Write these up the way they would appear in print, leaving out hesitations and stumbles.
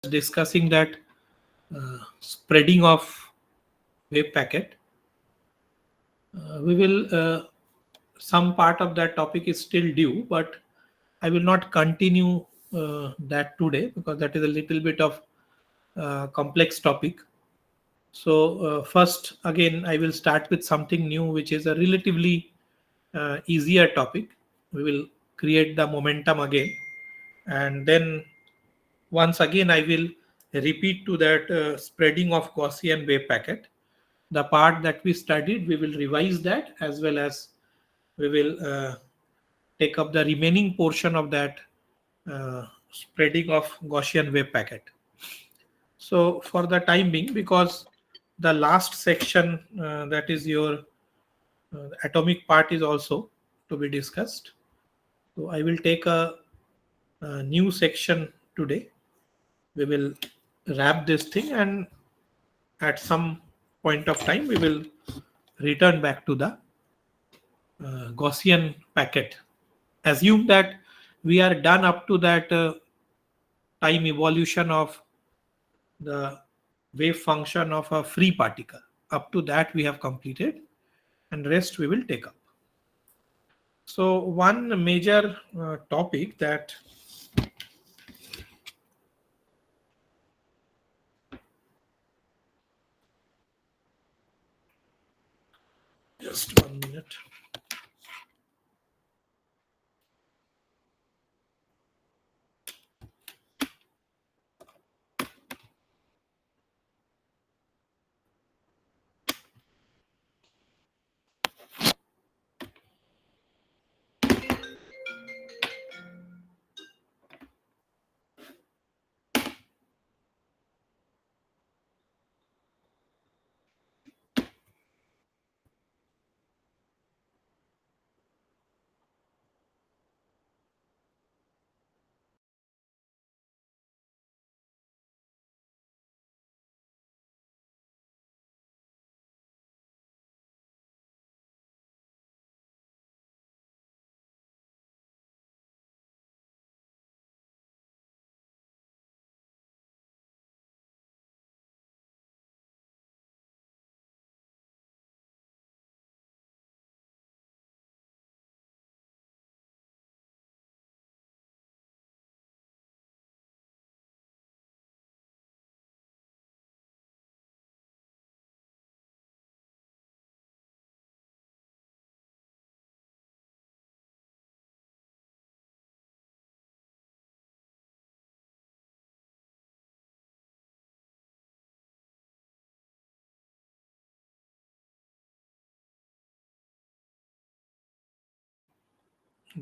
discussing that spreading of wave packet. We will some part of that topic is still due, but I will not continue that today because that is a little bit of complex topic. So first, again, I will start with something new, which is a relatively easier topic. We will create the momentum again, and then once again I will repeat to that spreading of Gaussian wave packet. The part that we studied, we will revise that, as well as we will take up the remaining portion of that spreading of Gaussian wave packet. So for the time being, because the last section, that is your atomic part, is also to be discussed. So I will take a new section today. We will wrap this thing, and at some point of time we will return back to the Gaussian packet. Assume that we are done up to that time evolution of the wave function of a free particle. Up to that we have completed, and rest we will take up. So one major topic that just 1 minute.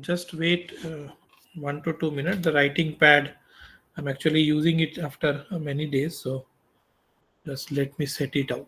Just wait 1 to 2 minutes. The writing pad, I'm actually using it after many days, so just let me set it out.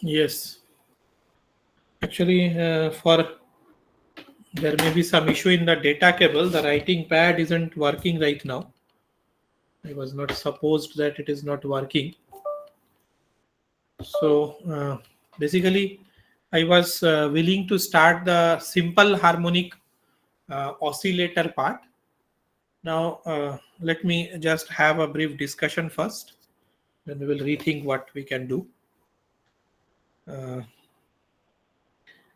Yes, actually, for there may be some issue in the data cable. The writing pad isn't working right now. I was not supposed that it is not working. So basically, I was willing to start the simple harmonic oscillator part. Now, let me just have a brief discussion first. Then we will rethink what we can do. Uh,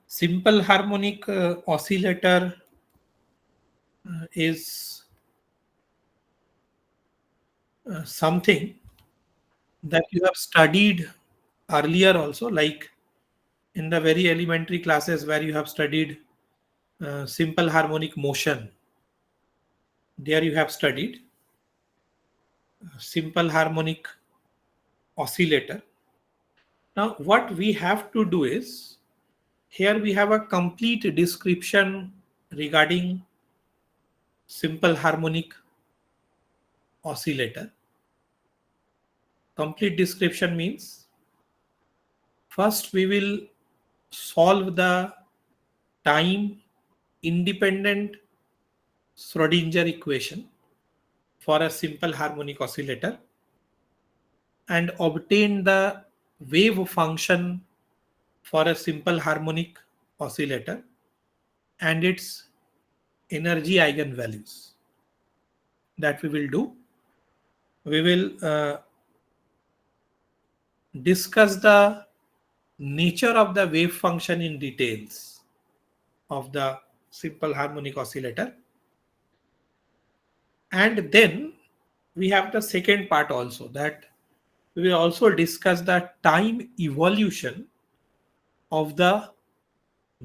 Simple harmonic oscillator is something that you have studied earlier also, like in the very elementary classes where you have studied simple harmonic motion. There you have studied simple harmonic oscillator. Now, what we have to do is here we have a complete description regarding simple harmonic oscillator. Complete description means first we will solve the time independent Schrodinger equation for a simple harmonic oscillator and obtain the wave function for a simple harmonic oscillator and its energy eigenvalues. That we will do. We will discuss the nature of the wave function in details of the simple harmonic oscillator. And then we have the second part also, that we will also discuss the time evolution of the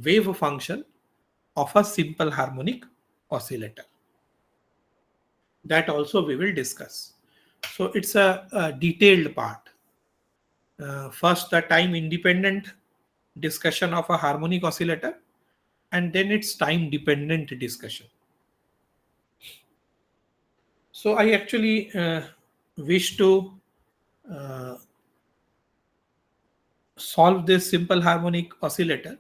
wave function of a simple harmonic oscillator. That also we will discuss. So it's a detailed part. First, the time independent discussion of a harmonic oscillator, and then its time dependent discussion. So I actually wish to uh, solve this simple harmonic oscillator.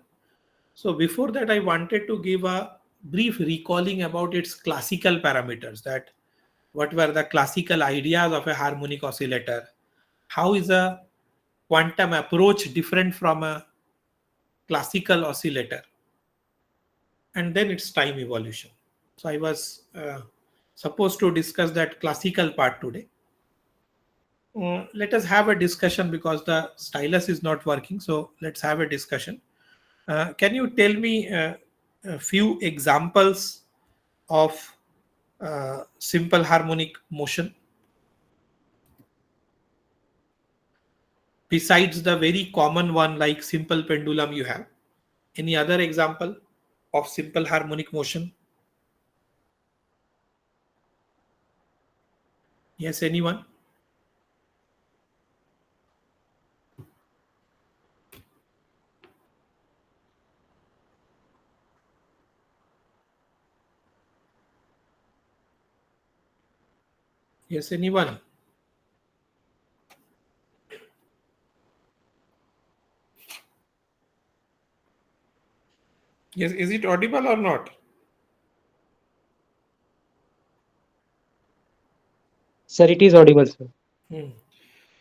So before that, I wanted to give a brief recalling about its classical parameters, that what were the classical ideas of a harmonic oscillator, how is a quantum approach different from a classical oscillator, and then its time evolution. So I was supposed to discuss that classical part today. Let us have a discussion because the stylus is not working. So let's have a discussion. Can you tell me a few examples of simple harmonic motion besides the very common one like simple pendulum you have? Any other example of simple harmonic motion? Yes, anyone? Yes, anyone? Yes, is it audible or not? Sir, it is audible, sir. Hmm.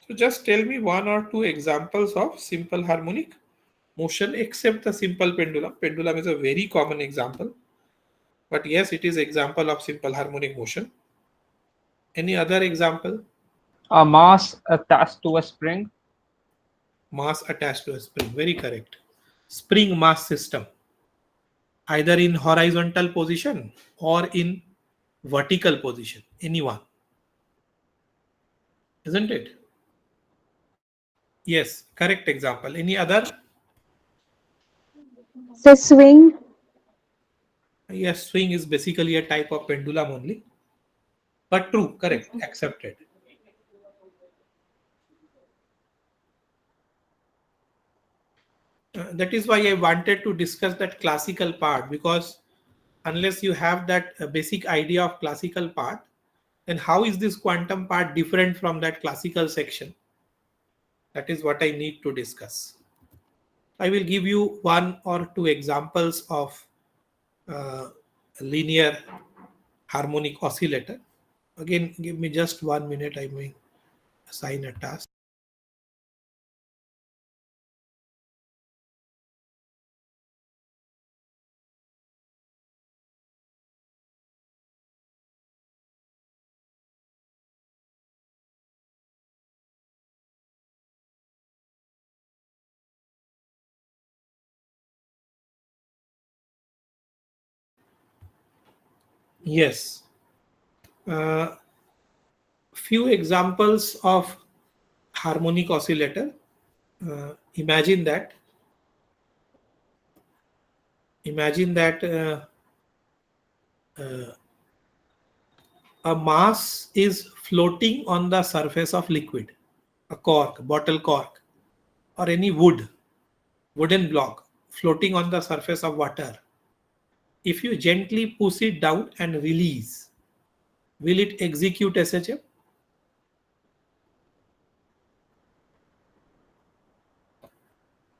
So just tell me one or two examples of simple harmonic motion except the simple pendulum. Pendulum is a very common example. But yes, it is example of simple harmonic motion. Any other example? A mass attached to a spring. Mass attached to a spring. Very correct. Spring mass system, either in horizontal position or in vertical position. Anyone, isn't it? Yes, correct example. Any other? So swing. Yes, swing is basically a type of pendulum only. But true, correct, accepted. That is why I wanted to discuss that classical part, because unless you have that basic idea of classical part, then how is this quantum part different from that classical section? That is what I need to discuss. I will give you one or two examples of uh, linear harmonic oscillator. Again, give me just 1 minute. I may assign a task. Yes. Uh, Few examples of harmonic oscillator. Imagine that. Imagine that uh, a mass is floating on the surface of liquid, a cork, bottle cork, or any wooden block floating on the surface of water. If you gently push it down and release, will it execute SHM?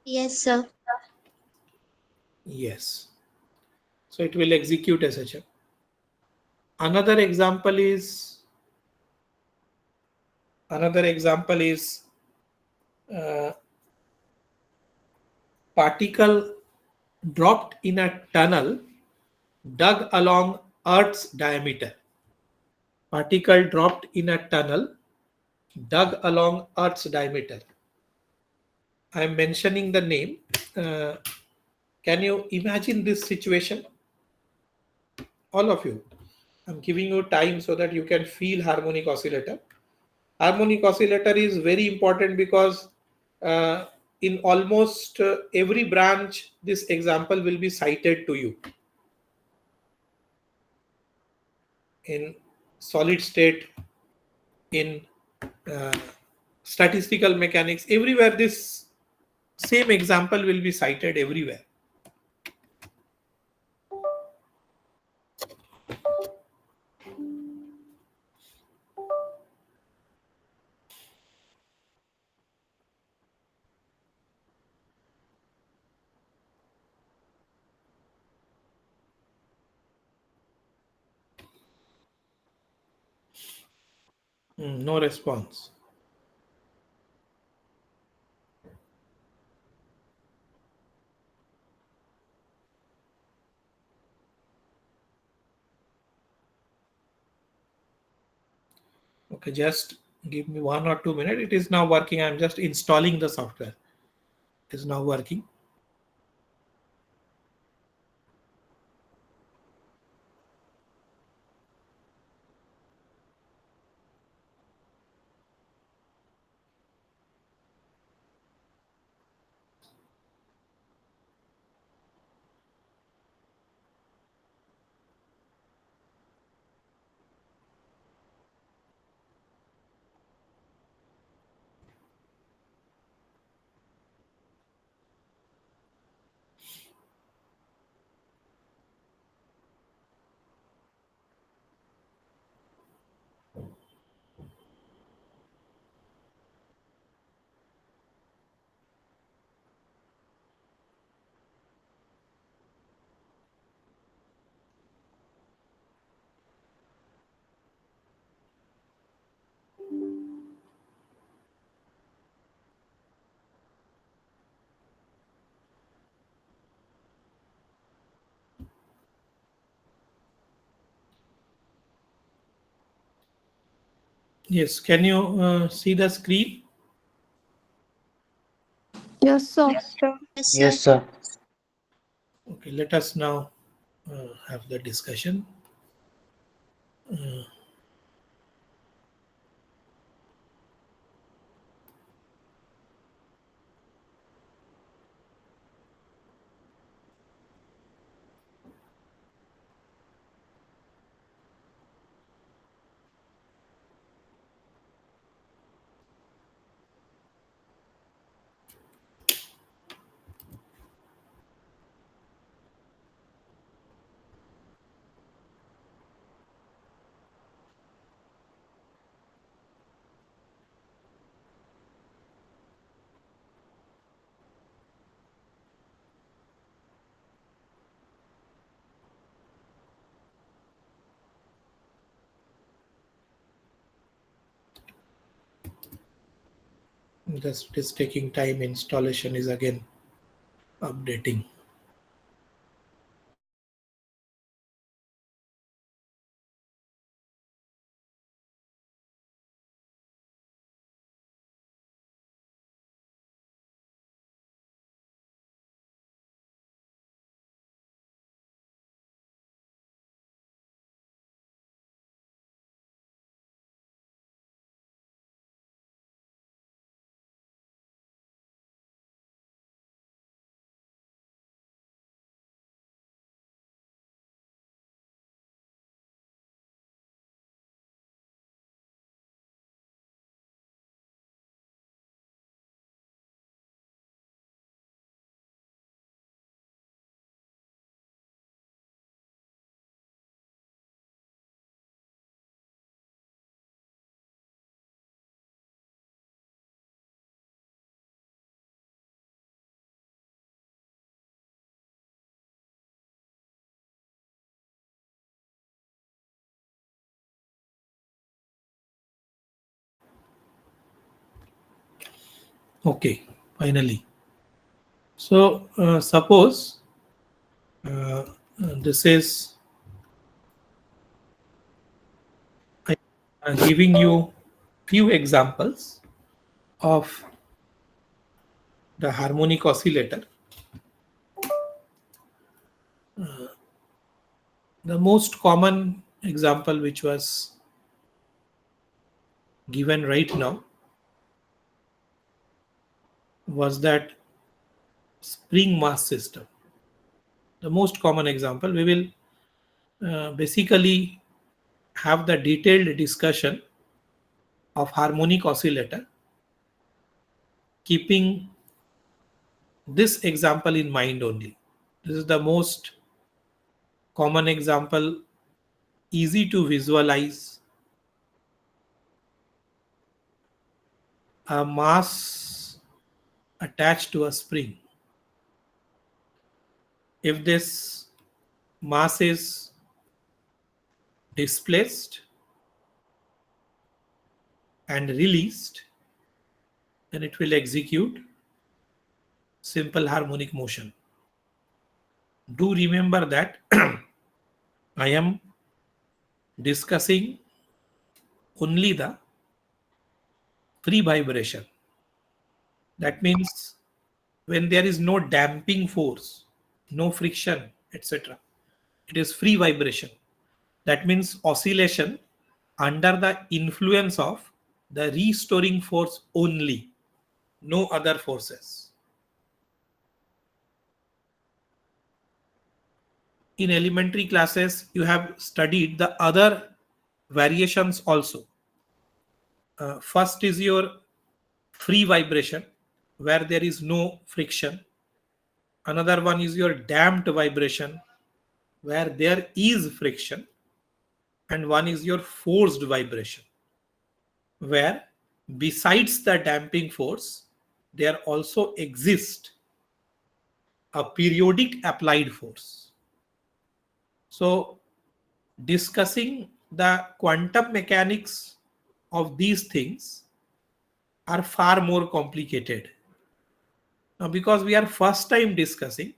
Yes, sir. Yes. So it will execute SHM. Another example is another example is uh, particle dropped in a tunnel dug along Earth's diameter. Particle dropped in a tunnel dug along Earth's diameter. I am mentioning the name. Uh, can you imagine this situation? All of you. I'm giving you time so that you can feel harmonic oscillator. Harmonic oscillator is very important because uh, in almost every branch, this example will be cited to you. In solid state, in uh, statistical mechanics, everywhere this same example will be cited everywhere. No response. Okay, just give me 1 or 2 minutes. It is now working. I'm just installing the software. It is now working. Yes, can you see the screen? Yes, sir. Yes, sir. Yes, sir. Yes, sir. Okay, let us now have the discussion. Just it is taking time. Installation is again updating. Okay, finally. So suppose this is I giving you few examples of the harmonic oscillator. The most common example which was given right now was that spring mass system. The most common example. We will basically have the detailed discussion of harmonic oscillator, keeping this example in mind only. This is the most common example, easy to visualize. A mass attached to a spring. If this mass is displaced and released, then it will execute simple harmonic motion. Do remember that I am discussing only the free vibration. That means when there is no damping force, no friction, etc. It is free vibration. That means oscillation under the influence of the restoring force only, no other forces. In elementary classes, you have studied the other variations also. First is your free vibration, where there is no friction. Another one is your damped vibration, where there is friction. And one is your forced vibration, where besides the damping force, there also exists a periodic applied force. So, discussing the quantum mechanics of these things are far more complicated. Now, because we are first time discussing,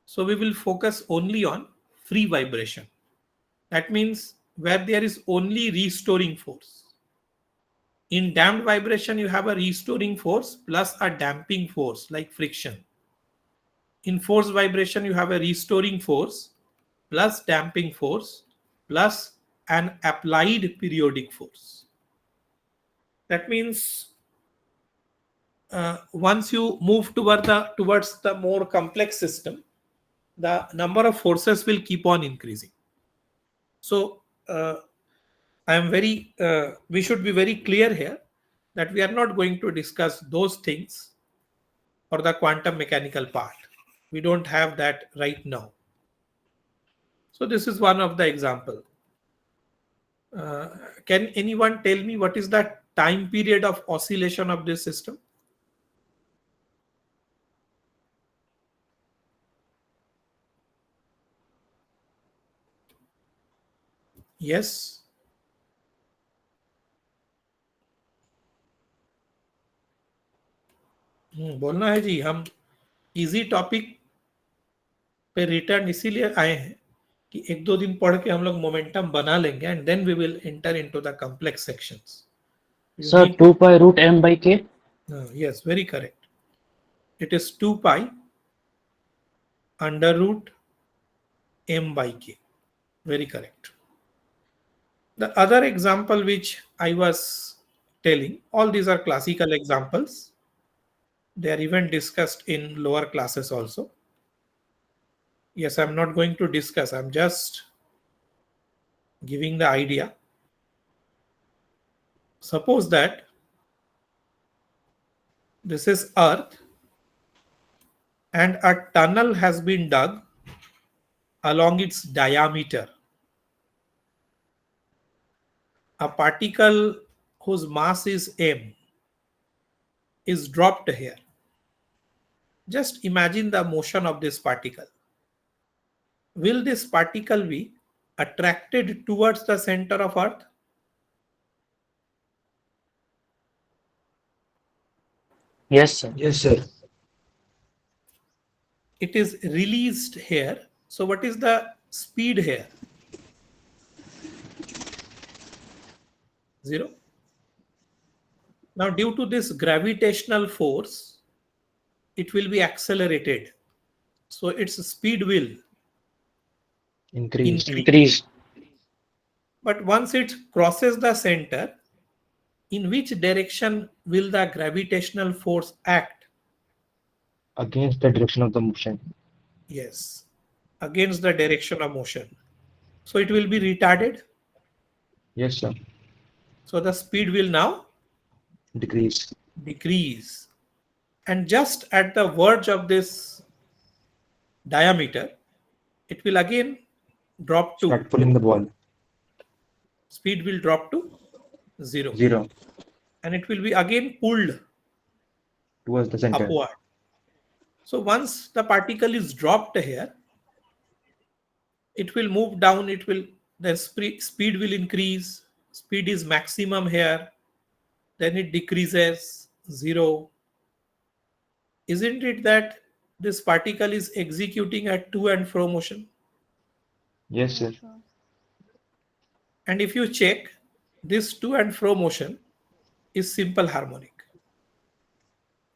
so we will focus only on free vibration. That means where there is only restoring force. In damped vibration, you have a restoring force plus a damping force like friction. In forced vibration, you have a restoring force plus damping force plus an applied periodic force. That means once you move towards the more complex system, the number of forces will keep on increasing. So I am very. We should be very clear here that we are not going to discuss those things for the quantum mechanical part. We don't have that right now. So this is one of the example. Uh, can anyone tell me what is the time period of oscillation of this system? Yes. बोलना है जी, हम easy topic पे return इसीलिए आए हैं कि एक दो दिन पढ़ के हम लोग मोमेंटम बना लेंगे and then we will enter into the complex sections. You Sir, need 2 pi root m by k. yes, very correct. It is 2 pi under root m by k. Very correct. The other example which I was telling, all these are classical examples. They are even discussed in lower classes also. Yes, I'm not going to discuss, I'm just giving the idea. Suppose that this is Earth and a tunnel has been dug along its diameter. A particle whose mass is m is dropped here. Just imagine the motion of this particle. Will this particle be attracted towards the center of Earth? Yes, sir. Yes, sir. It is released here. So, what is the speed here? 0. Now, due to this gravitational force, it will be accelerated. So, its speed will Increase. increase. Increase But once it crosses the center, in which direction will the gravitational force act? Against the direction of the motion. Yes, against the direction of motion. So it will be retarded. Yes, sir. So the speed will now Decrease. decrease. And just at the verge of this diameter, it will again drop to, Start pulling the ball. speed will drop to 0. 0 And it will be again pulled towards the center. upward. So once the particle is dropped here, it will move down, it will, the speed will increase, speed is maximum here, then it decreases 0. Isn't it that this particle is executing at to and fro motion? Yes, sir. And if you check, this to and fro motion is simple harmonic.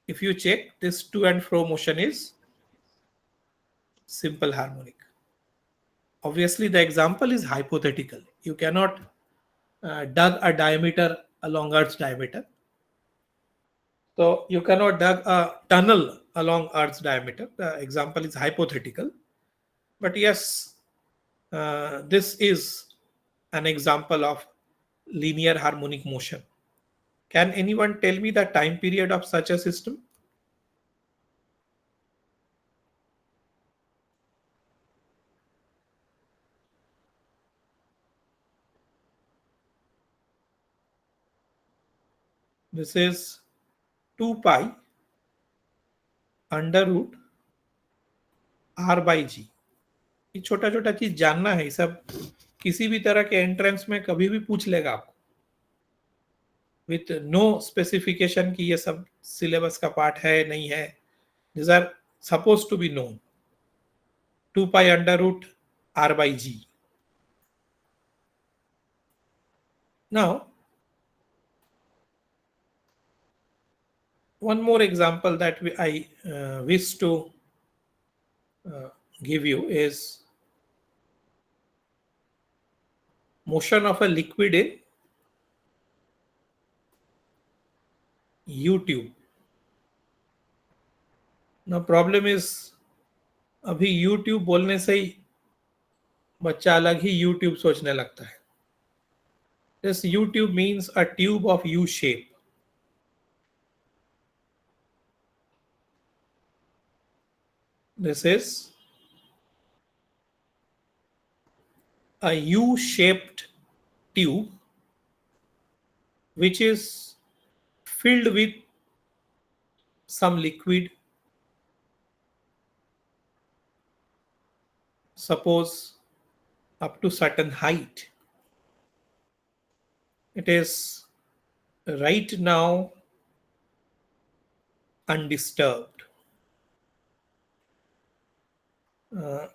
If you check, this to and fro motion is simple harmonic. Obviously, the example is hypothetical. You cannot dug a diameter along Earth's diameter. So you cannot dug a tunnel along Earth's diameter. The example is hypothetical. But yes, this is an example of linear harmonic motion. Can anyone tell me the time period of such a system? This is 2 pi under root r by g. ये छोटा छोटा चीज जानना है, सब किसी भी तरह के एंट्रेंस में कभी भी पूछ लेगा आपको, विथ नो स्पेसिफिकेशन कि ये सब सिलेबस का पार्ट है नहीं है. These are supposed to be known. 2 pi under root r by g. Now, one more example that I wish to give you is motion of a liquid in U-tube. Now problem is, अभी YouTube बोलने से ही बच्चा अलग ही YouTube सोचने लगता है. This U-tube means a tube of U shape. This is a U-shaped tube which is filled with some liquid, suppose up to certain height. It is right now undisturbed.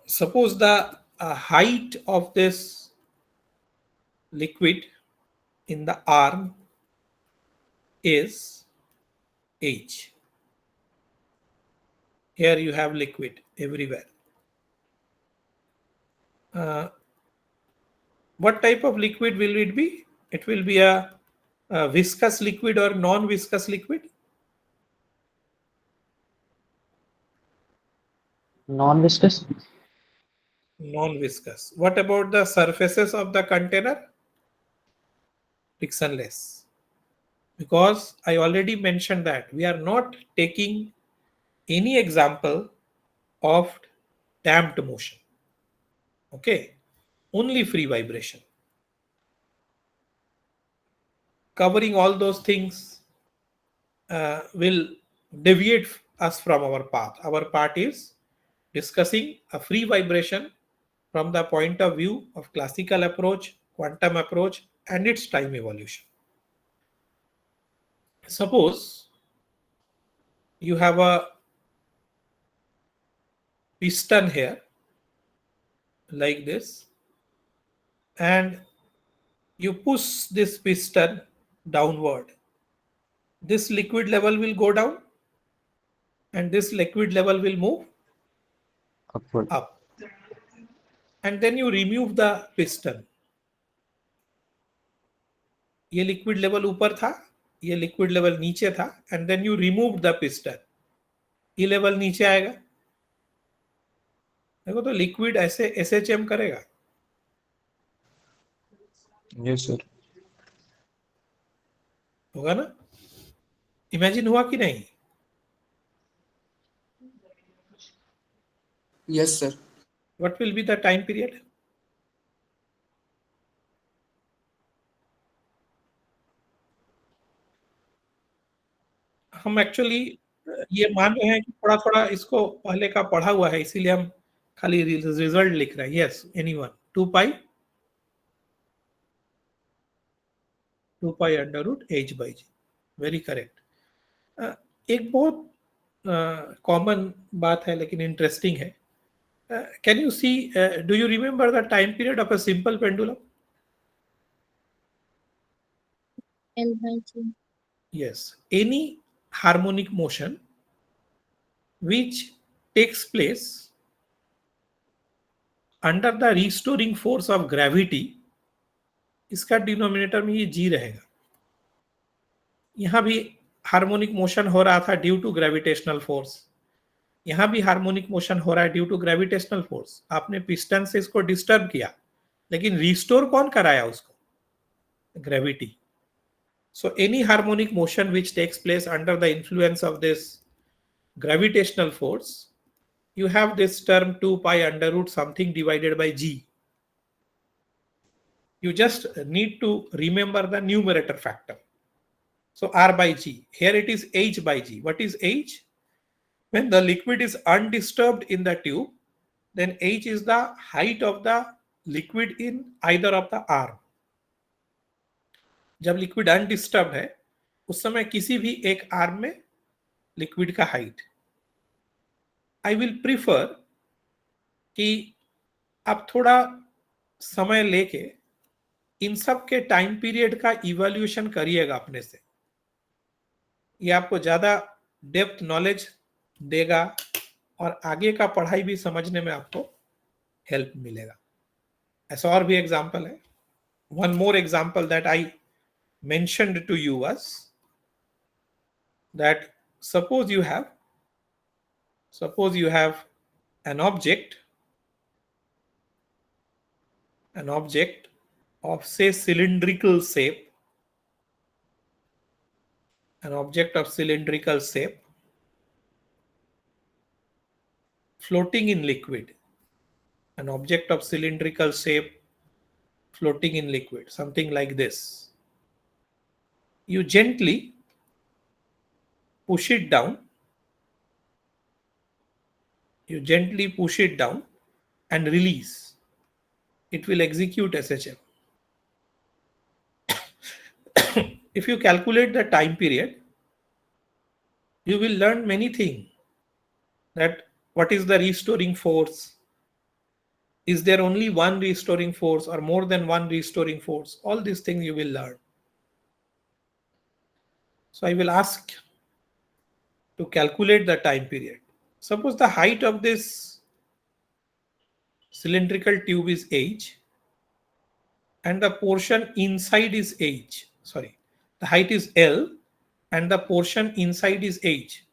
Suppose the height of this liquid in the arm is h. Here you have liquid everywhere. Uh, what type of liquid will it be? It will be a viscous liquid or non-viscous liquid? Non-viscous. Non-viscous. What about the surfaces of the container? Frictionless. Because I already mentioned that we are not taking any example of damped motion. Okay, only free vibration. Covering all those things will deviate us from our path. Our path is discussing a free vibration from the point of view of classical approach, quantum approach, and its time evolution. Suppose you have a piston here like this, and you push this piston downward. This liquid level will go down and this liquid level will move Upward. up. And then you remove the piston. ये liquid level ऊपर था, ये liquid level नीचे था, and then you removed the piston. ये level नीचे आएगा. देखो तो liquid ऐसे SHM करेगा. Yes, sir. होगा ना? Imagine हुआ कि नहीं? Yes, sir. What will be the time period? हम एक्चुअली ये मान रहे हैं कि थोड़ा थोड़ा इसको पहले का पढ़ा हुआ है, इसीलिए हम खाली रिजल्ट लिख रहे हैं. Yes, anyone. 2 pi under root h by G. Very correct. एक बहुत कॉमन बात है लेकिन इंटरेस्टिंग है. Can you see, do you remember the time period of a simple pendulum? L by G. Yes, any harmonic motion which takes place under the restoring force of gravity, इसका denominator में ये g रहेगा. यहां भी harmonic motion हो रहा था due to gravitational force. यहां भी हार्मोनिक मोशन हो रहा है ड्यू टू ग्रेविटेशनल फोर्स. आपने पिस्टन से इसको डिस्टर्ब किया, लेकिन रिस्टोर कौन कराया उसको? Gravity. So any harmonic motion which takes place under the influence of this gravitational force, you have this term 2 pi under root something divided by g. You just need to remember the numerator factor. So r by g. Here it is h by g. What is h? When the liquid is undisturbed in the tube, then h is the height of the liquid in either of the arm. जब liquid undisturbed है उस समय किसी भी एक arm में liquid का height. I will prefer कि आप थोड़ा समय लेके इन सब के टाइम पीरियड का इवैल्यूएशन करिएगा अपने से. ये आपको ज्यादा डेप्थ नॉलेज देगा और आगे का पढ़ाई भी समझने में आपको हेल्प मिलेगा. ऐसा और भी एग्जांपल है. One more example that I mentioned to you was that suppose you have an object of say cylindrical shape, floating in liquid, an object of cylindrical shape floating in liquid, something like this. You gently push it down, and release. It will execute SHM. If you calculate the time period, You will learn many things, that what is the restoring force, is there only one restoring force or more than one restoring force, all these things you will learn. So I will ask to calculate the time period. Suppose the height of this cylindrical tube is h and the portion inside is h. Sorry, the height is L and the portion inside is h.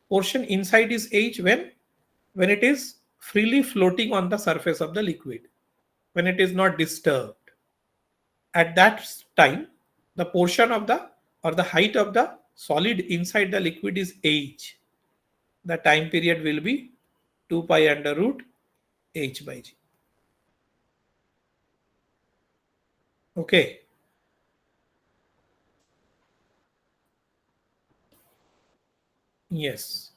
Portion inside is h when it is freely floating on the surface of the liquid, when it is not disturbed. At that time, the portion of the or the height of the solid inside the liquid is h. The time period will be 2 pi under root h by g. Okay. Yes.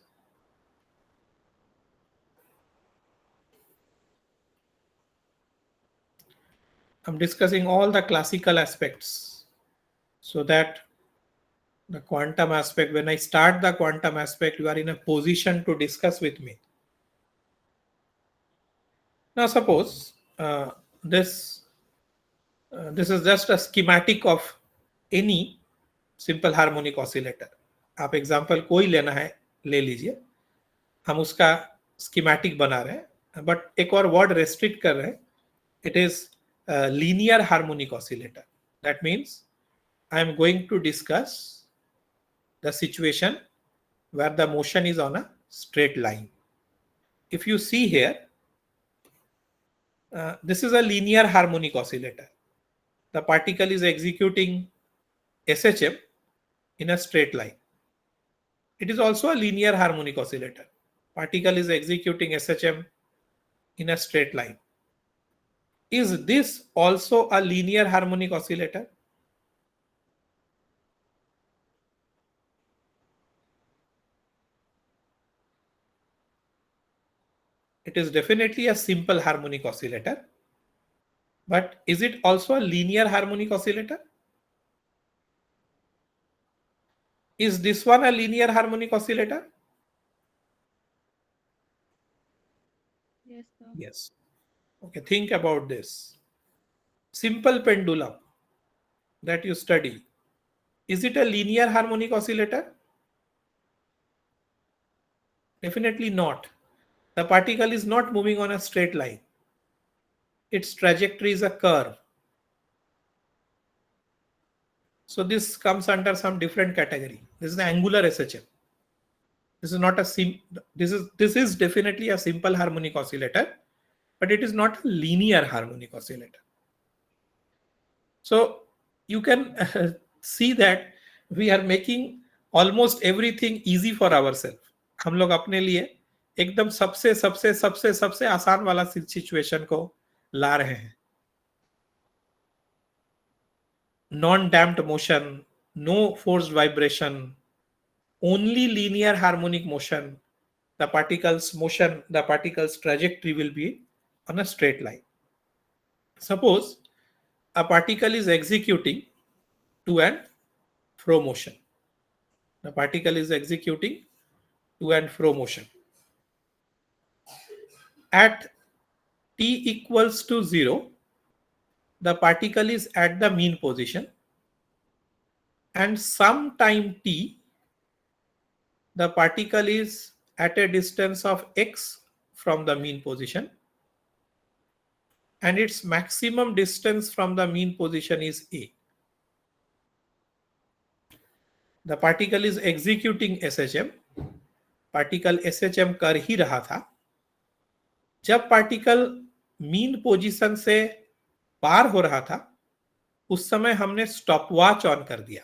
I'm discussing all the classical aspects so that the quantum aspect, when I start the quantum aspect, you are in a position to discuss with me. Now, suppose this this is just a schematic of any simple harmonic oscillator. आप example कोई लेना है ले लीजिए, हम उसका schematic बना रहे हैं, बट एक और वर्ड रेस्ट्रिक्ट कर रहे हैं, it is a linear harmonic oscillator. That means I am going to discuss the situation where the motion is on a straight line. If you see here, this is a linear harmonic oscillator. The particle is executing SHM in a straight line. It is also a linear harmonic oscillator. Particle is executing SHM in a straight line. Is this also a linear harmonic oscillator? It is definitely a simple harmonic oscillator. But is it also a linear harmonic oscillator? Is this one a linear harmonic oscillator? Yes, sir. Yes. Okay, think about this. Simple pendulum that you study, is it a linear harmonic oscillator? Definitely not. The particle is not moving on a straight line. Its trajectory is a curve. So this comes under some different category. This is the angular SHM. This is not a this is definitely a simple harmonic oscillator, but it is not a linear harmonic oscillator. So you can see that we are making almost everything easy for ourselves. हम लोग अपने लिए एकदम सबसे सबसे सबसे सबसे आसान वाला सिचुएशन को ला रहे हैं. Non-damped motion, no forced vibration, only linear harmonic motion. The particle's motion, the particle's trajectory will be on a straight line. Suppose a particle is executing to and fro motion. The particle is executing to and fro motion. At t equals to 0, the particle is at the mean position, and some time t, the particle is at a distance of x from the mean position, and its maximum distance from the mean position is a. The particle is executing SHM. Particle SHM कर ही रहा था. जब particle mean position से पार हो रहा था, उस समय हमने स्टॉप वॉच ऑन कर दिया.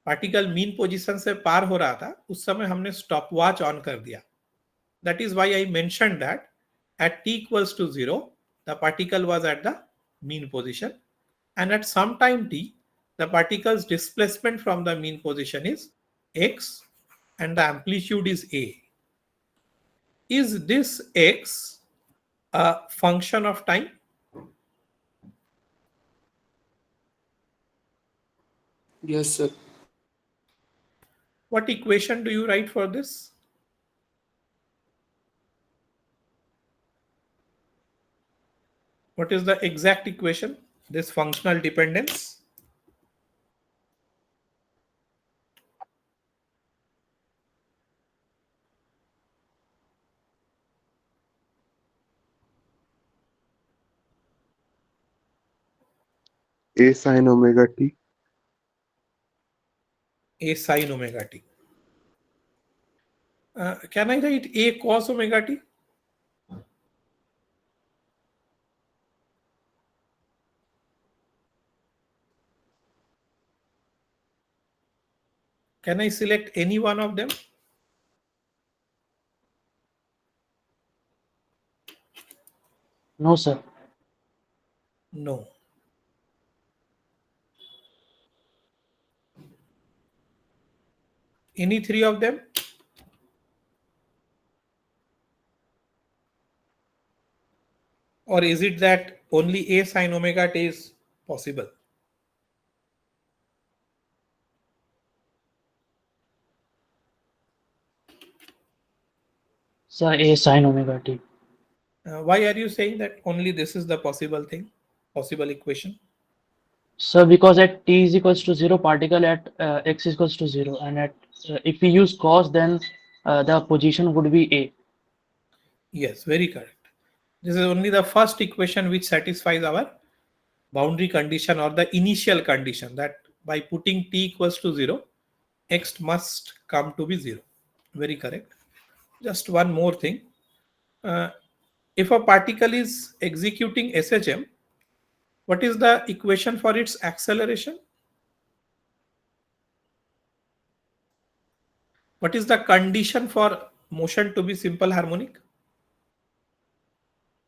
पार्टिकल मीन पोजीशन से पार हो रहा था, उस समय हमने स्टॉप वॉच ऑन कर दिया. That is why I mentioned that at t equals to 0, the particle was at the mean position, and at some time t, the particle's displacement from the mean position is x and the amplitude is a. Is this x a function of time? Yes, sir. What equation do you write for this? What is the exact equation? This functional dependence. A sin omega t. A sin omega t. Can I write A cos omega t? Can I select any one of them? No, sir. No. Any three of them? Or is it that only A sin omega t is possible? Sir, A sin omega t. Why are you saying that only this is the possible thing, possible equation? Sir, because at t is equals to 0, particle at x is equals to 0, and at if we use cos, then the position would be A. Yes, very correct. This is only the first equation which satisfies our boundary condition or the initial condition that by putting t equals to 0, x must come to be 0. Very correct. Just one more thing. Uh, if a particle is executing SHM, what is the equation for its acceleration? What is the condition for motion to be simple harmonic?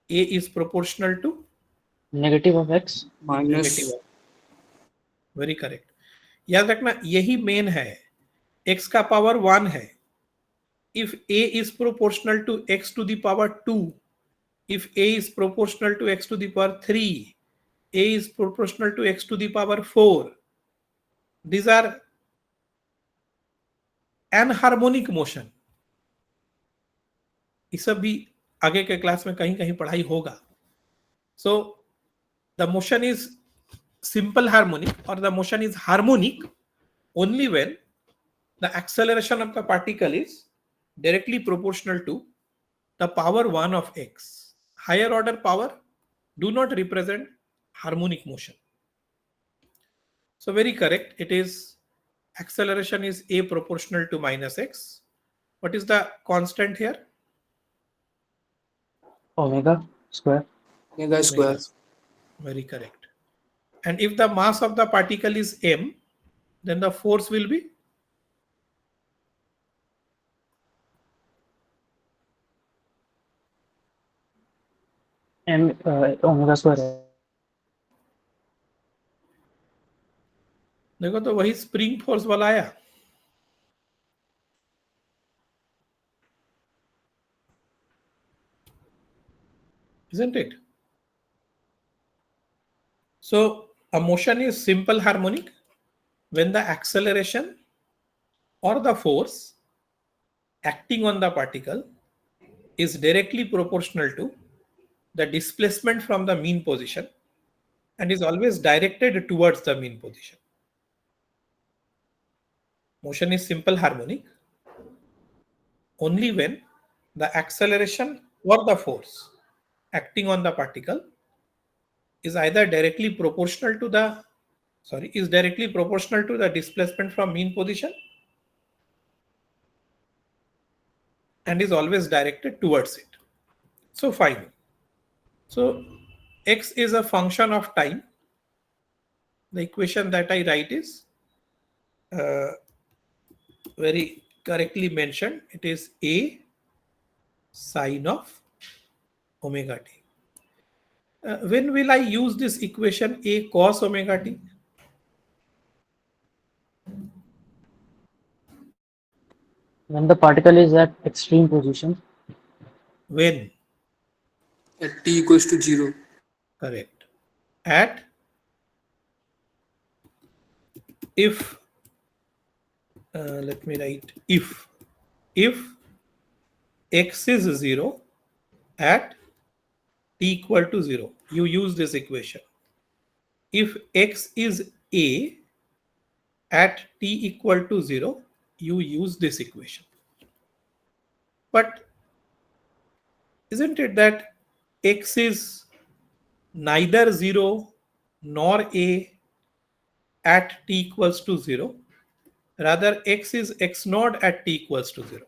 A is proportional to Negative of x. Negative. Very correct. याद रखना यही main है, x का power 1 है। If a is proportional to x to the power 2, if a is proportional to x to the power 3, a is proportional to x to the power 4, these are anharmonic motion। ये सब भी आगे के class में कहीं कहीं पढ़ाई होगा। So the motion is simple harmonic or the motion is harmonic only when the acceleration of the particle is directly proportional to the power 1 of x. Higher order power do not represent harmonic motion. So very correct. It is acceleration is a proportional to minus x. What is the constant here? Omega square. Omega square. Very correct. And if the mass of the particle is m, then the force will be M omega square. देखो तो वही spring force वाला आया। Isn't it? So a motion is simple harmonic when the acceleration or the force acting on the particle is directly proportional to the displacement from the mean position and is always directed towards the mean position. Motion is simple harmonic only when the acceleration or the force acting on the particle is either directly proportional to the is directly proportional to the displacement from mean position and is always directed towards it. So fine. So x is a function of time. The equation that I write is very correctly mentioned. It is a sine of omega t. When will I use this equation a cos omega t? When the particle is at extreme position. When? At t equals to 0. Correct. At if let me write if x is 0 at t equal to 0, you use this equation. If x is a at t equal to 0, you use this equation. But isn't it that x is neither 0 nor a at t equals to 0? Rather, x is x naught at t equals to 0.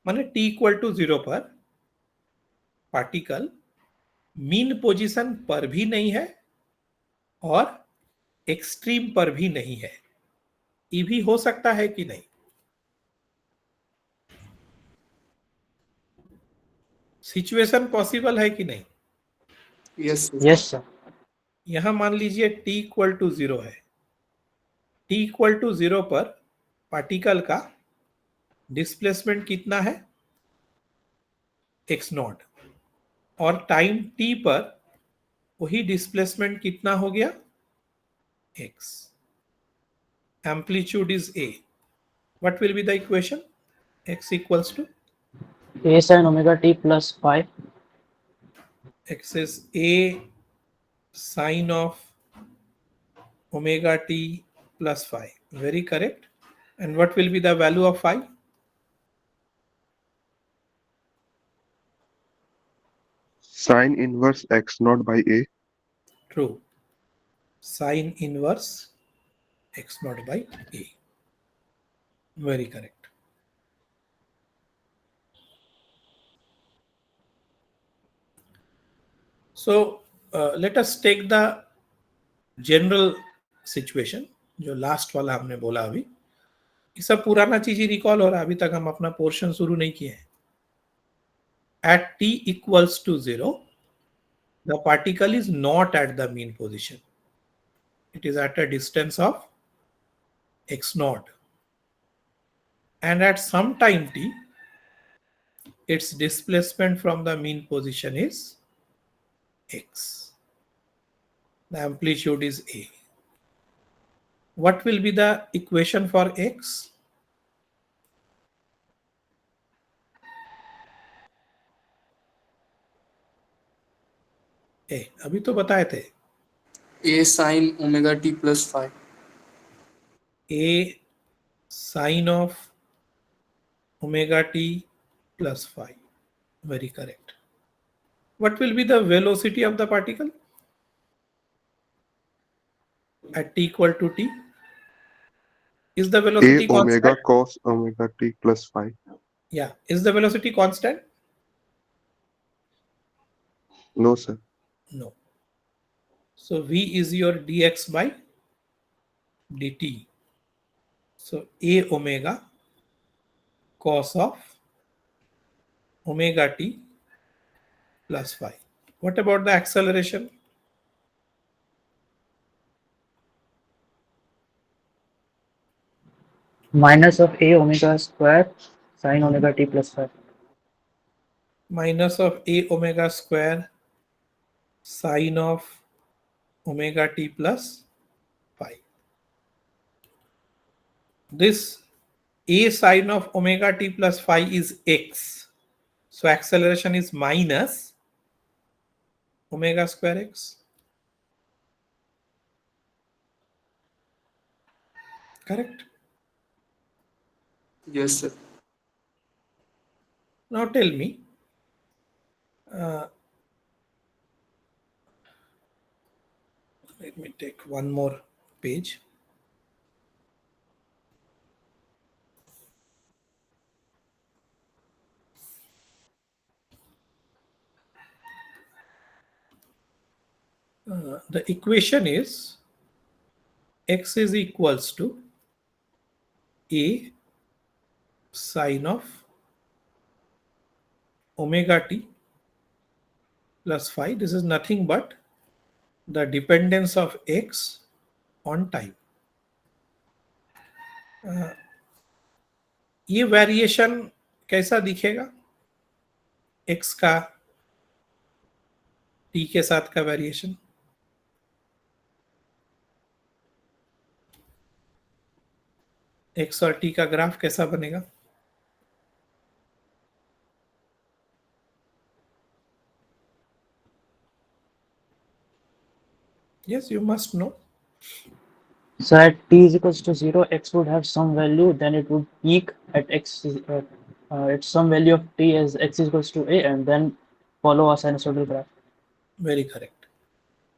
माने t equal to 0 पर particle mean position पर भी नहीं है और extreme पर भी नहीं है. ये भी हो सकता है कि नहीं? सिचुएशन पॉसिबल है कि नहीं? Yes, sir. Yes, sir. यहां मान लीजिए t इक्वल टू 0 है. t इक्वल टू 0 पर पार्टिकल का डिस्प्लेसमेंट कितना है? x not. और टाइम t पर वही डिस्प्लेसमेंट कितना हो गया? x. Amplitude is a. What will be the equation? X equals to A sin omega t plus phi. x is a sine of omega t plus phi. Very correct. And what will be the value of phi? Sine inverse x naught by a. True. Sine inverse x naught by a. Very correct. So let us take the general situation. जो last वाला हमने बोला अभी, ये सब पुराना चीज ही recall हो रहा है. अभी तक हम अपना पोर्शन शुरू नहीं किए हैं. At t equals to 0, the particle is not at the mean position. It is at a distance of x naught. And at some time t, its displacement from the mean position is x. The amplitude is a. What will be the equation for x? A. अभी तो बताए थे. A sin omega t plus phi. A sine of omega t plus phi. Very correct. What will be the velocity of the particle at t equal to t? Is the A velocity omega constant? cos omega t plus phi. Yeah. Is the velocity constant? No, sir. No. So v is your dx by dt. So a omega cos of omega t plus phi. What about the acceleration? Minus of a omega square sin omega t plus phi. Minus of a omega square sine of omega t plus phi. This a sine of omega t plus phi is x. So acceleration is minus omega square x. Correct? Yes, sir. Now tell me, uh, let me take one more page. The equation is x is equals to a sine of omega t plus phi. This is nothing but the dependence of x on time. ये variation कैसा दिखेगा? x का t के साथ का variation. X और T का graph कैसा बनेगा? Yes, you must know. So at t is equals to 0, x would have some value, then it would peak at at some value of t as x is equals to a, and then follow a sinusoidal graph. Very correct.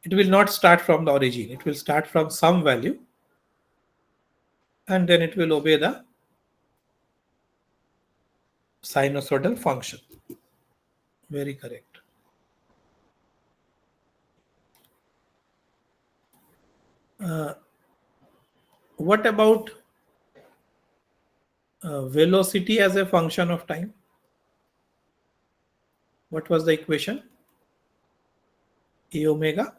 It will not start from the origin. It will start from some value and then it will obey the sinusoidal function. Very correct. What about velocity as a function of time? What was the equation? A omega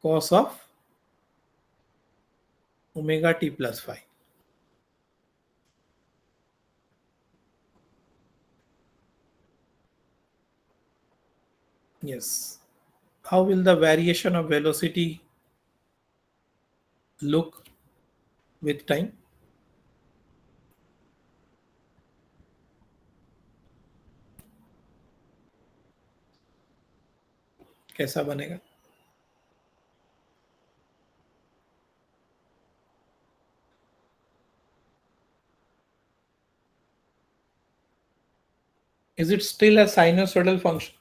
cos of omega t plus phi. Yes. How will the variation of velocity look with time? कैसा बनेगा? Is it still a sinusoidal function?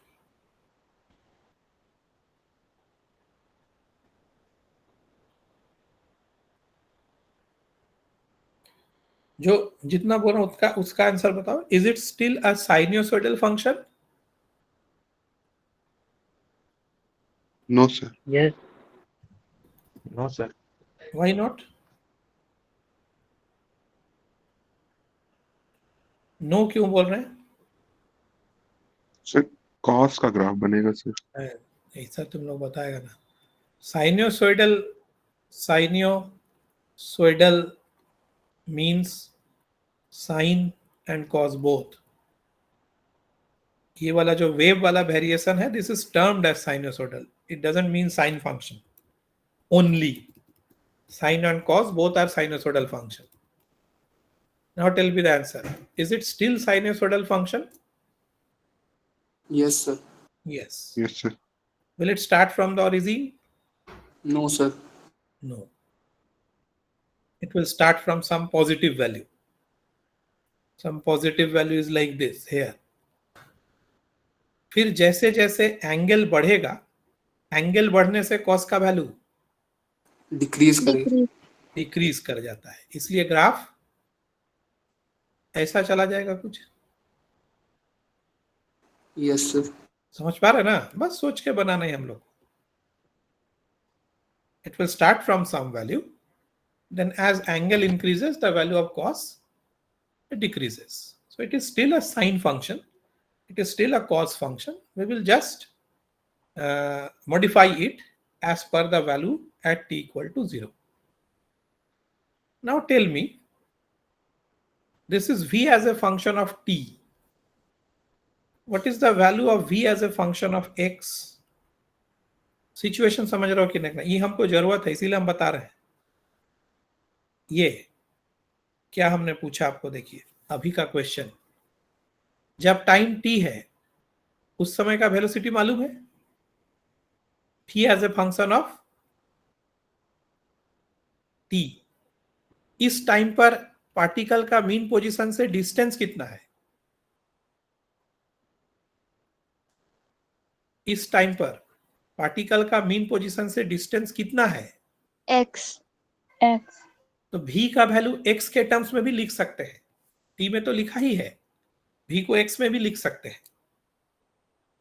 जो जितना बोल रहा हूं उसका answer बताओ. Is it still a sinusoidal function? No, sir. Yes. No, sir. Why not? No क्यों बोल रहे हैं? सर कॉस का ग्राफ बनेगा सर. ऐसा तुम लोग बताएगा ना. Sinusoidal means sine and cos both. ये वाला जो वेव वाला वेरिएशन है, this is termed as sinusoidal. It doesn't mean sine function only. Sine and cos both are sinusoidal function. Now tell me the answer. Is it still sinusoidal function? Yes, sir. Yes. Yes, sir. Will it start from the origin? No, sir. No. It will start from some positive value. Some positive value is like this here. फिर जैसे जैसे angle बढ़ेगा, angle बढ़ने से cos का value Decrease करेगी. Decrease. Decrease कर जाता है. इसलिए ग्राफ ऐसा चला जाएगा कुछ. Yes, sir. समझ पा रहे ना? बस सोच के बनाना है हम लोग. It will start from some value, then as angle increases the value of cos decreases. So it is still a sine function, it is still a cos function. We will just modify it as per the value at t equal to 0. Now tell me, this is v as a function of t. What is the value of v as a function of x? Situation समझ रहे हो कि नहीं? ये हमको जरूरत है, इसीलिए हम बता रहे हैं. ये क्या हमने पूछा आपको, देखिए अभी का क्वेश्चन. जब टाइम t है उस समय का वेलोसिटी मालूम है? t as a function of t. इस टाइम पर पार्टिकल का मीन पोजीशन से डिस्टेंस कितना है? इस टाइम पर पार्टिकल का मीन पोजीशन से डिस्टेंस कितना है? X. X. तो v का वैल्यू x के टर्म्स में भी लिख सकते हैं. t में तो लिखा ही है, v को x में भी लिख सकते हैं.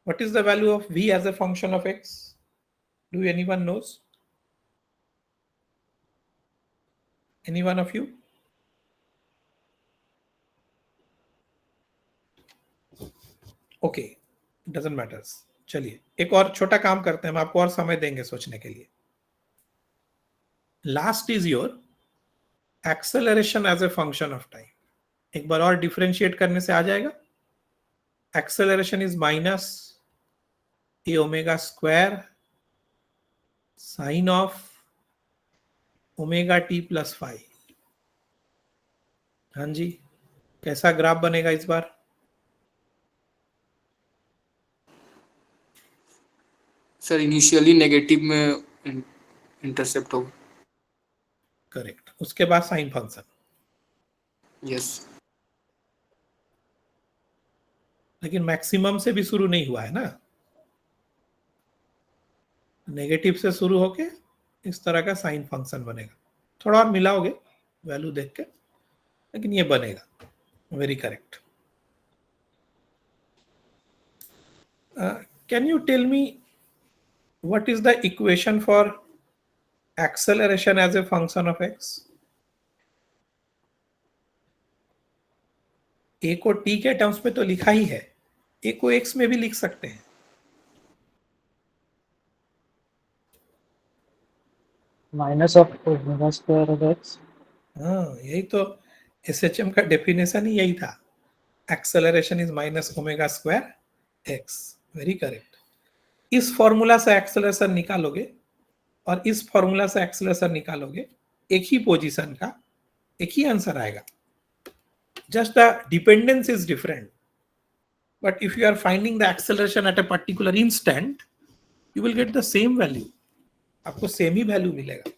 What is the value of v as a function of x? Do anyone knows? Any one of you? Okay, doesn't matter. चलिए एक और छोटा काम करते हैं, हम आपको और समय देंगे सोचने के लिए. Last is your acceleration as a function of time. एक बार और डिफरेंशिएट करने से आ जाएगा. Acceleration is minus A omega square sine of omega T plus five. हाँ जी, कैसा ग्राफ बनेगा इस बार? सर इनिशियली नेगेटिव में इंटरसेप्ट होगा। करेक्ट, उसके बाद साइन फंक्शन। यस। लेकिन मैक्सिमम से भी शुरू नहीं हुआ है ना, नेगेटिव से शुरू होके इस तरह का साइन फंक्शन बनेगा। थोड़ा और मिलाओगे वैल्यू देख के, लेकिन ये बनेगा। Very correct. Can you tell me what is the equation for acceleration as a function of x? a को t के टर्म्स में तो लिखा ही है, a को x में भी लिख सकते हैं। Minus of omega square of x. हाँ, यही तो एसएचएम का डेफिनेशन ही यही था, acceleration is minus omega square x. Very correct. इस फॉर्मूला से एक्सेलरेशन निकालोगे और इस फॉर्मूला से एक्सेलरेशन निकालोगे, एक ही पोजीशन का एक ही आंसर आएगा, just the dependence is different. But if you are finding the acceleration at a particular instant, you will get the same value. आपको सेम ही वैल्यू मिलेगा।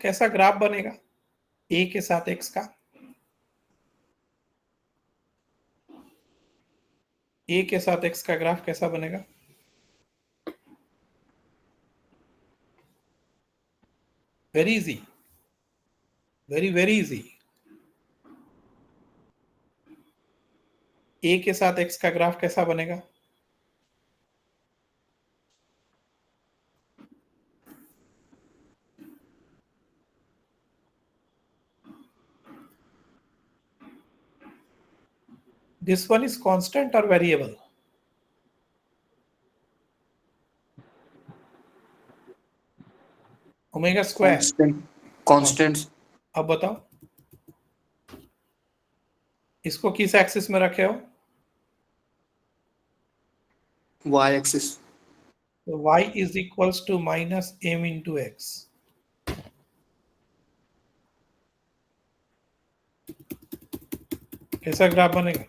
कैसा ग्राफ बनेगा a के साथ x का? a के साथ x का ग्राफ कैसा बनेगा? Very easy, very very easy. a के साथ x का ग्राफ कैसा बनेगा? This one is constant or variable? Omega square. Constant. Constant. अब बताओ, इसको किस एक्सिस में रखे हो? Y axis. तो y is equals to minus m into x. कैसा ग्राफ बनेगा?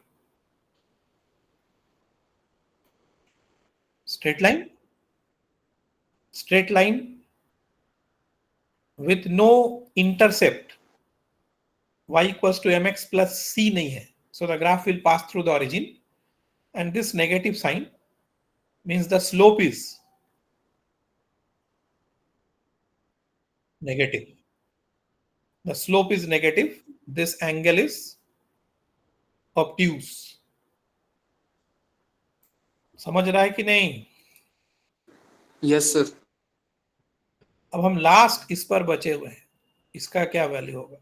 Straight line, straight line with no intercept, y equals to mx plus c नहीं है, so the graph will pass through the origin, and this negative sign means the slope is negative. The slope is negative, this angle is obtuse. समझ रहा है कि नहीं? Yes sir. अब हम last इस पर बचे हुए हैं, इसका क्या वैल्यू होगा?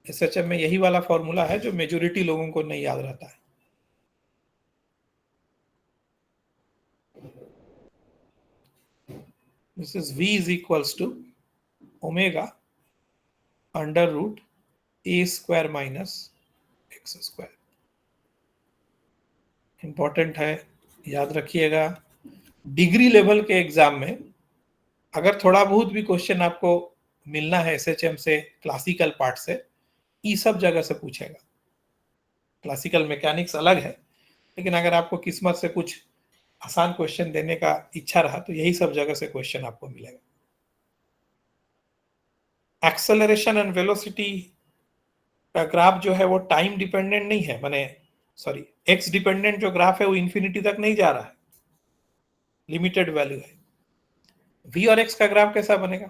एसएचएम में यही वाला फॉर्मूला है जो मेजोरिटी लोगों को नहीं याद रहता है। This is v is equals to omega under root a square minus x square. Important है, याद रखिएगा। डिग्री लेवल के एग्जाम में अगर थोड़ा बहुत भी क्वेश्चन आपको मिलना है एसएचएम से, क्लासिकल पार्ट से, ये सब जगह से पूछेगा। क्लासिकल मैकेनिक्स अलग है, लेकिन अगर आपको किस्मत से कुछ आसान क्वेश्चन देने का इच्छा रहा तो यही सब जगह से क्वेश्चन आपको मिलेगा। एक्सेलरेशन एंड वेलोसिटी का ग्राफ जो है वो टाइम डिपेंडेंट नहीं है, माने सॉरी एक्स डिपेंडेंट जो ग्राफ है वो इंफिनिटी तक नहीं जा रहा है, लिमिटेड वैल्यू है। v और x का ग्राफ कैसा बनेगा?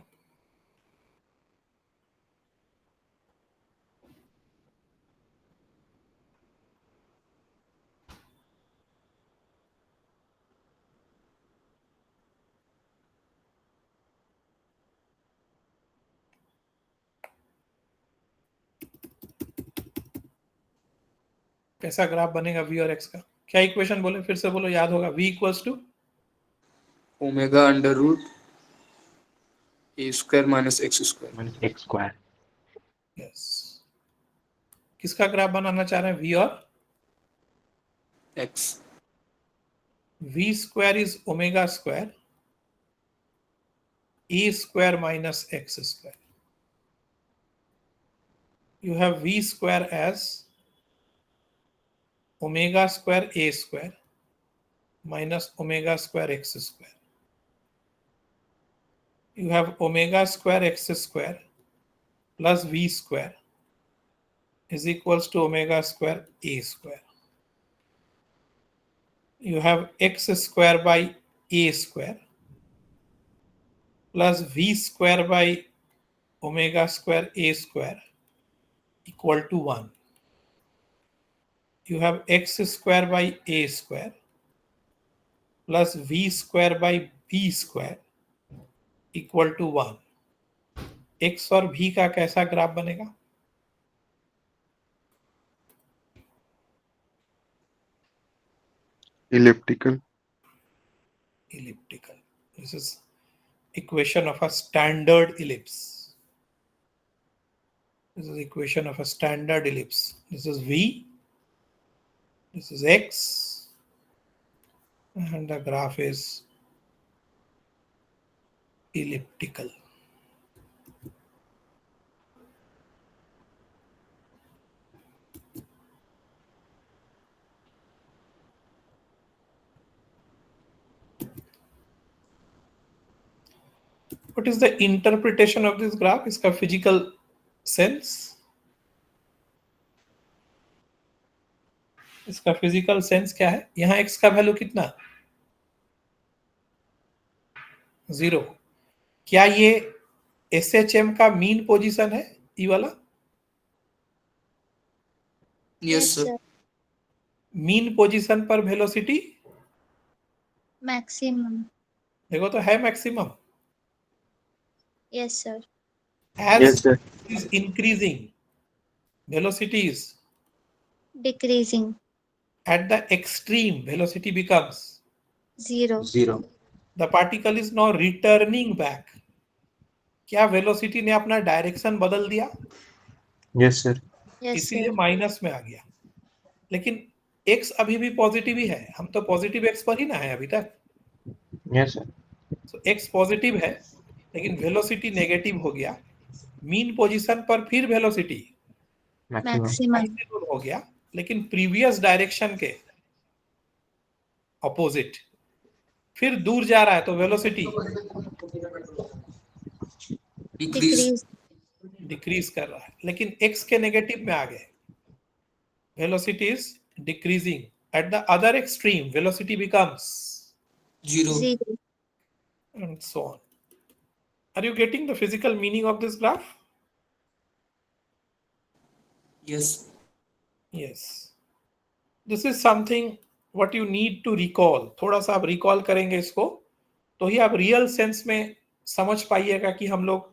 कैसा ग्राफ बनेगा v और x का? क्या इक्वेशन बोले, फिर से बोलो, याद होगा। v equals to omega under root A square minus X square. Minus X square. Yes. किसका ग्राफ बनाना चाह रहे हैं? v और X. v square is omega square a square minus x square. You have v square as omega square a square minus omega square x square. You have omega square x square plus v square is equals to omega square a square. You have x square by a square plus v square by omega square a square equal to 1. You have x square by a square plus v square by b square equal to 1. x और v का कैसा graph बनेगा? elliptical. Elliptical. This is equation of a standard ellipse. This is equation of a standard ellipse. This is v, this is x, and the graph is elliptical. What is the interpretation of this graph? इसका physical sense? इसका physical sense क्या है? यहाँ x का value कितना? 0. क्या ये SHM का मीन पोजीशन है? ई वाला Yes, sir. मीन पोजीशन पर वेलोसिटी Maximum. देखो तो है maximum. Yes, sir. As Yes, sir. is increasing, velocity is Decreasing. at the extreme, velocity becomes. 0. 0. The particle is now returning back. क्या velocity ने अपना direction बदल दिया? Yes, sir. Yes, इसीलिए sir. माइनस में आ गया. लेकिन x अभी भी पॉजिटिव ही है. हम तो पॉजिटिव x पर ही ना है अभी तक. Yes, sir. So x positive है लेकिन वेलोसिटी नेगेटिव हो गया. मीन पोजीशन पर फिर वेलोसिटी Maximum. Maximum. हो गया लेकिन प्रीवियस डायरेक्शन के ऑपोजिट. फिर दूर जा रहा है तो वेलोसिटी Decrease. Decrease. डिक्रीज कर रहा है. लेकिन x के नेगेटिव में आ गए. Velocity is decreasing. At the other extreme velocity becomes 0. 0. and so on. Are you getting the physical meaning of this graph? Yes. Yes. This is something what you need to recall. थोड़ा सा आप recall करेंगे इसको तो ही आप real sense में समझ पाइएगा कि हम लोग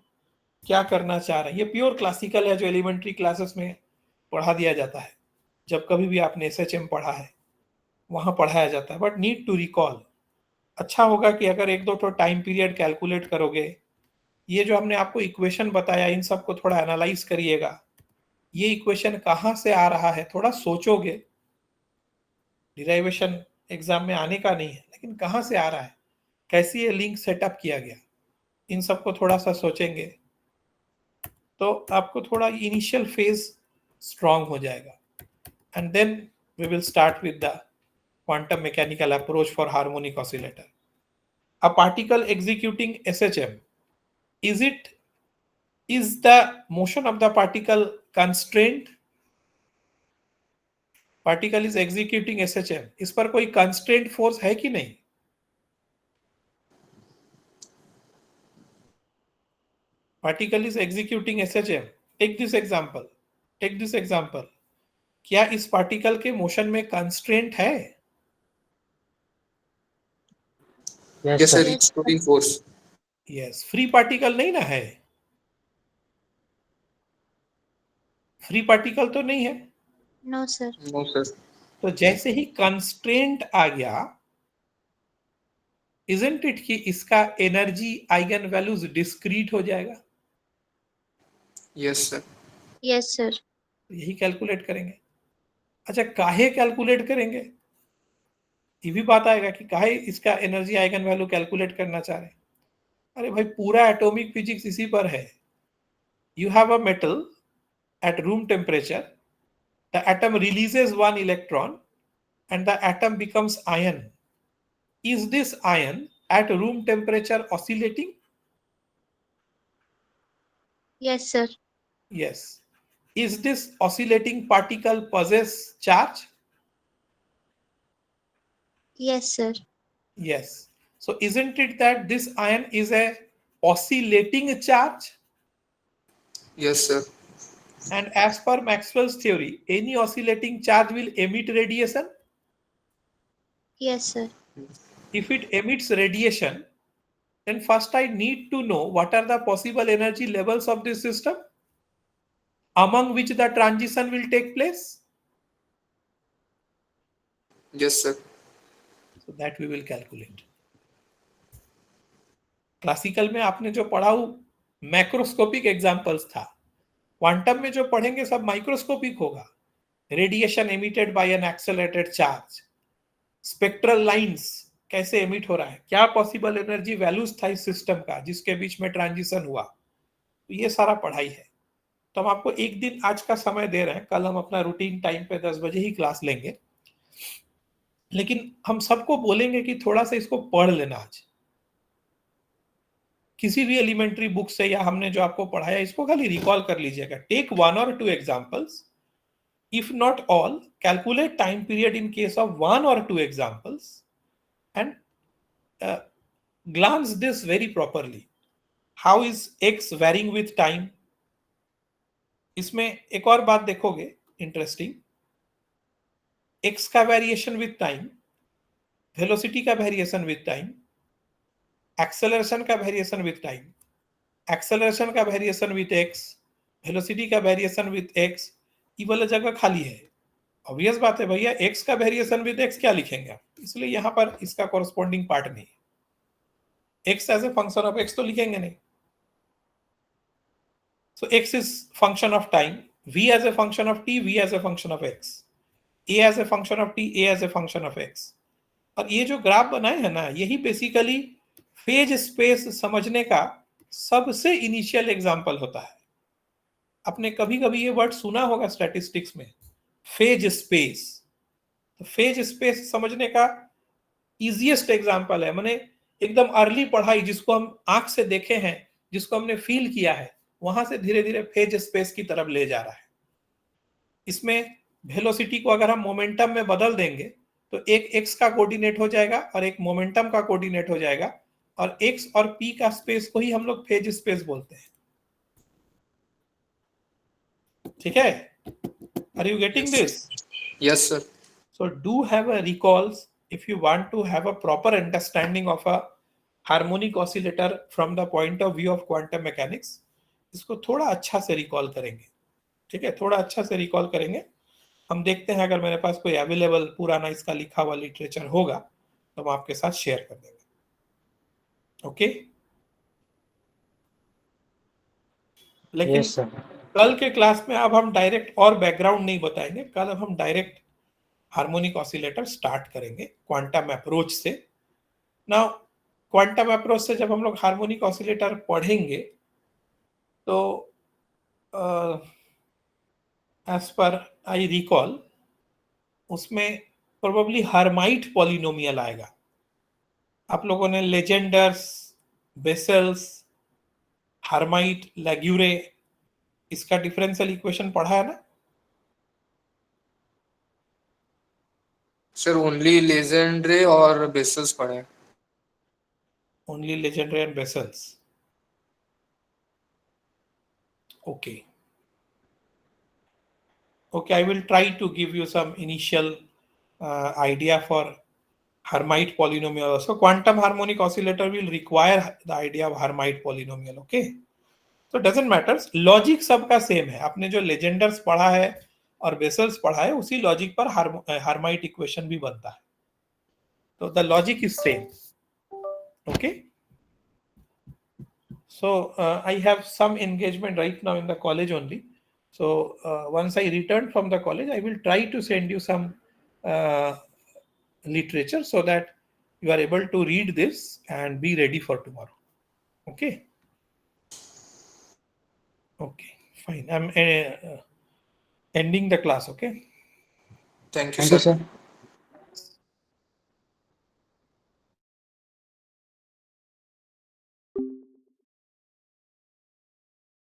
क्या करना चाह रहे हैं. ये प्योर क्लासिकल है जो एलिमेंट्री क्लासेस में पढ़ा दिया जाता है. जब कभी भी आपने SHM पढ़ा है वहां पढ़ाया जाता है. But need to recall. अच्छा होगा कि अगर एक दो तो टाइम पीरियड कैलकुलेट करोगे. ये जो हमने आपको इक्वेशन बताया इन सबको थोड़ा एनालाइज करिएगा. ये इक्वेशन कहाँ से आ रहा है थोड़ा सोचोगे. डिराइवेशन एग्जाम में आने का नहीं है लेकिन कहाँ से आ रहा है, कैसी ये लिंक सेटअप किया गया, इन सबको थोड़ा सा सोचेंगे तो आपको थोड़ा इनिशियल फेज स्ट्रांग हो जाएगा. And then we will start with the quantum mechanical approach for harmonic oscillator. A particle executing SHM, is the motion of the particle constraint? Particle is executing SHM. इस पर कोई constraint force है कि नहीं? Particle is executing SHM. Take this example. Take this example. क्या इस particle के motion में कंस्ट्रेंट है? Yes, Yes, sir. sir. It's putting force. Yes. Free particle नहीं ना है. फ्री पार्टिकल तो नहीं है. No, sir. No, sir. तो जैसे ही कंस्ट्रेंट आ गया, isn't it कि इसका एनर्जी आइगन वैल्यूज डिस्क्रीट हो जाएगा. Yes, sir. Yes, sir. यही कैलकुलेट करेंगे. अच्छा, काहे कैलकुलेट करेंगे ये भी बात आएगा कि काहे इसका एनर्जी आइगन वैल्यू कैलकुलेट करना चाह रहे हैं. अरे भाई पूरा एटॉमिक फिजिक्स इसी पर है. You have a metal at room temperature. The atom releases one electron and the atom becomes iron. Is this ion at room temperature oscillating? Yes, sir. Yes. Is this oscillating particle possess charge? Yes, sir. Yes. So isn't it that this ion is a oscillating charge? Yes, sir. And as per Maxwell's theory, any oscillating charge will emit radiation. Yes, sir. If it emits radiation, then first I need to know what are the possible energy levels of this system among which the transition will take place. Yes, sir. So that we will calculate. Classical में आपने जो पढ़ा वो macroscopic examples था. Quantum में जो पढ़ेंगे सब माइक्रोस्कोपिक होगा. Radiation emitted by N accelerated charge, spectral lines कैसे एमिट हो रहा है, क्या पॉसिबल एनर्जी वैल्यूज था इस सिस्टम का जिसके बीच में ट्रांजिशन हुआ, तो ये सारा पढ़ाई है. तो हम आपको एक दिन आज का समय दे रहे हैं. कल हम अपना रूटीन टाइम पे 10 बजे ही क्लास लेंगे, लेकिन हम सबको बोलेंगे कि थोड़ा सा इसको पढ़ लेना. आज किसी भी एलिमेंट्री बुक से या हमने जो आपको पढ़ाया इसको खाली रिकॉल कर लीजिएगा. Take 1 or 2 examples, if not all, calculate time period in case of 1 or 2 examples and uh, glance this very properly. How is x varying with time? इसमें एक और बात देखोगे इंटरेस्टिंग. x का वेरिएशन विथ टाइम, वेलोसिटी का variation with time, acceleration का variation with time, acceleration का variation with x, velocity का वेरिएशन विथ x, ये वाला जगह खाली है. ऑब्वियस बात है भैया, x का वेरिएशन विद x क्या लिखेंगे आप, इसलिए यहां पर इसका कॉरस्पॉन्डिंग पार्ट नहीं. x as a function of x तो लिखेंगे नहीं. So x is function of time, v as a function of t, v as a function of x, a as a function of t, a as a function of x. और ये जो graph बनाए हैं ना, यही basically phase space समझने का सबसे इनिशियल एग्जांपल होता है. आपने कभी कभी ये वर्ड सुना होगा स्टैटिस्टिक्स में, फेज स्पेस. तो फेज स्पेस समझने का इजीएस्ट एग्जांपल है, माने एकदम अर्ली पढ़ाई जिसको हम आंख से देखे हैं, जिसको हमने फील किया है, वहां से धीरे धीरे फेज स्पेस की तरफ ले जा रहा है. इसमें वेलोसिटी को अगर हम मोमेंटम में बदल देंगे तो एक एक्स का कोऑर्डिनेट हो जाएगा और एक मोमेंटम का कोऑर्डिनेट हो जाएगा, और एक्स और पी का स्पेस को ही हम लोग फेज स्पेस बोलते हैं. ठीक है? Are you getting this? Yes, sir. So do have a recalls if you want to have a proper understanding of a harmonic oscillator from the point of view of quantum mechanics. इसको थोड़ा अच्छा से recall करेंगे. ठीक है, थोड़ा अच्छा से रिकॉल करेंगे. हम देखते हैं अगर मेरे पास कोई अवेलेबल पुराना इसका लिखा हुआ लिटरेचर होगा तो हम आपके साथ शेयर कर देंगे. ओके? लेकिन Yes, sir. कल के क्लास में अब हम डायरेक्ट और बैकग्राउंड नहीं बताएंगे. कल अब हम डायरेक्ट हार्मोनिक ऑसिलेटर स्टार्ट करेंगे क्वांटम अप्रोच से. नाउ क्वांटम अप्रोच से जब हम लोग हार्मोनिक ऑसिलेटर पढ़ेंगे तो एज पर आई रिकॉल उसमें प्रोबेबली हर्माइट पॉलिनोमियल आएगा. आप लोगों ने लेजेंडर्स, बेसेल्स, हर्माइट, लेग्यूरे, इसका डिफरेंशियल इक्वेशन पढ़ा है ना? Sir, only Legendre और Bessels पढ़े. Only legendary and Bessels. Okay. Okay, I will try to give you some initial idea for Hermite polynomial also. Quantum harmonic oscillator will require the idea of Hermite polynomial. Okay. So it doesn't matter. Logic सबका same है. आपने जो legenders पढ़ा है और Bessels पढ़ा है उसी logic पर Hermite equation भी बनता है. So the logic is same. Okay. So I have some engagement right now in the college only. So once I return from the college, I will try to send you some literature so that you are able to read this and be ready for tomorrow. Okay. Okay, fine. I'm ending the class. Okay. Thank you, Thank you, sir. sir.